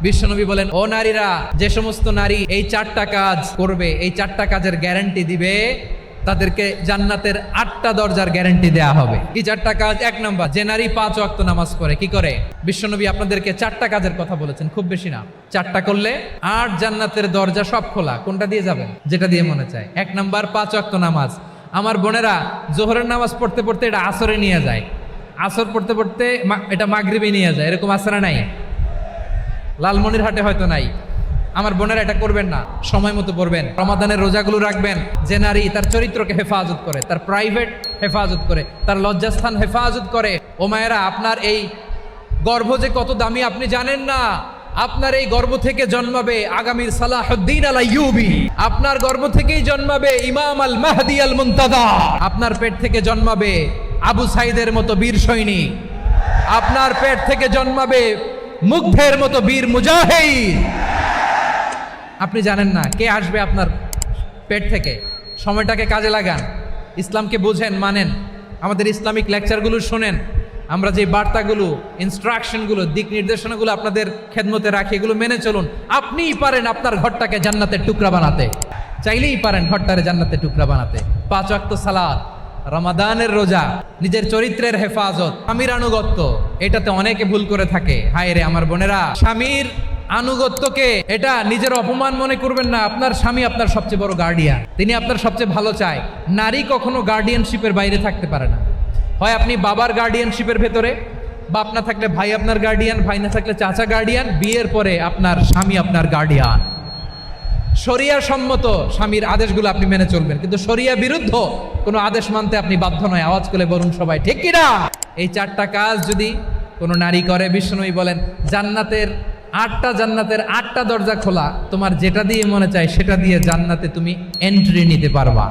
বিশ্বনবী বলেন, ও নারীরা, যে সমস্ত নারী এই 4টা কাজ করবে, এই 4টা কাজের গ্যারান্টি দিবে, তাদেরকে জান্নাতের 8টা দরজার গ্যারান্টি দেয়া হবে। কি 4টা কাজ? 1 নাম্বার, যে নারী 5 ওয়াক্ত নামাজ পড়ে। কি করে? বিশ্বনবী আপনাদেরকে 4টা কাজের কথা বলেছেন, খুব বেশি না। 4টা করলে 8 জান্নাতের দরজা সব খোলা। কোনটা দিয়ে যাবেন? যেটা দিয়ে মনে চায়। 1 নাম্বার, 5 ওয়াক্ত নামাজ। আমার বোনেরা জোহরের নামাজ পড়তে পড়তে এটা আসরে নিয়ে যায়, আসর পড়তে পড়তে এটা মাগরিবে নিয়ে যায়। এরকম আসরা নাই? লালমনিরহাটে হয়তো নাই। আমার বোনেরা এটা করবেন না, সময় মতো পড়বেন। রমাদানের রোজাগুলো রাখবেন। যে নারী তার চরিত্রকে হেফাজত করে, তার প্রাইভেট হেফাজত করে, তার লজ্জাস্থান হেফাজত করে। ও মায়েরা, আপনার এই গর্ভ যে কত দামি আপনি জানেন না। আপনার এই গর্ভ থেকে জন্মাবে আগামীর সালাহুদ্দিন আল আইয়ুবী। আপনার গর্ভ থেকেই জন্মাবে ইমাম আল মাহদি আল মুনতাদা। আপনার পেট থেকে জন্মাবে আবু সাইদের মতো বীর সৈনিক। আপনার পেট থেকে জন্মাবে মুগ্ধের মতো বীর মুজাহিদ। আপনি জানেন না কে আসবে আপনার পেট থেকে। সময়টাকে কাজে লাগান, ইসলামকে বুঝেন, মানেন, আমাদের ইসলামিক লেকচারগুলো শোনেন। আমরা যে বার্তাগুলো, ইনস্ট্রাকশনগুলো, দিক নির্দেশনাগুলো আপনাদের খেদমতে রাখি, এগুলো মেনে চলুন। আপনিই পারেন আপনার ঘরটাকে জান্নাতের টুকরা বানাতে, চাইলেই পারেন ঘরটারে জান্নাতের টুকরা বানাতে। 5 ওয়াক্ত সালাত, রমাদানের রোজা, নিজের চরিত্রের হেফাজত, স্বামীর আনুগত্য, এটাতে অনেকে ভুল করে থাকে। হায় রে আমার বোনেরা, স্বামীর আনুগত্যকে এটা নিজের অপমান মনে করবেন না। আপনার স্বামী আপনার সবচেয়ে বড় গার্ডিয়ান, তিনি আপনার সবচেয়ে ভালো চায়। নারী কখনো গার্ডিয়ানশিপের বাইরে থাকতে পারে না। হয় আপনি বাবার গার্ডিয়ানশিপের ভেতরে, বাপ না থাকলে ভাই আপনার গার্ডিয়ান, ভাই না থাকলে চাচা গার্ডিয়ান, বিয়ের পরে আপনার স্বামী আপনার গার্ডিয়ান। শরিয়া সম্মত স্বামীর আদেশগুলো আপনি মেনে চলবেন, কিন্তু শরিয়া বিরুদ্ধ কোনো আদেশ মানতে আপনি বাধ্য নয়। আওয়াজ করে বলুন সবাই, ঠিক কিনা? এই 4টা কাজ যদি কোনো নারী করে, বিশ্বনবী বলেন জান্নাতের 8টা দরজা খোলা। তোমার যেটা দিয়ে মনে চায় সেটা দিয়ে জান্নাতে তুমি এন্ট্রি নিতে পারবা।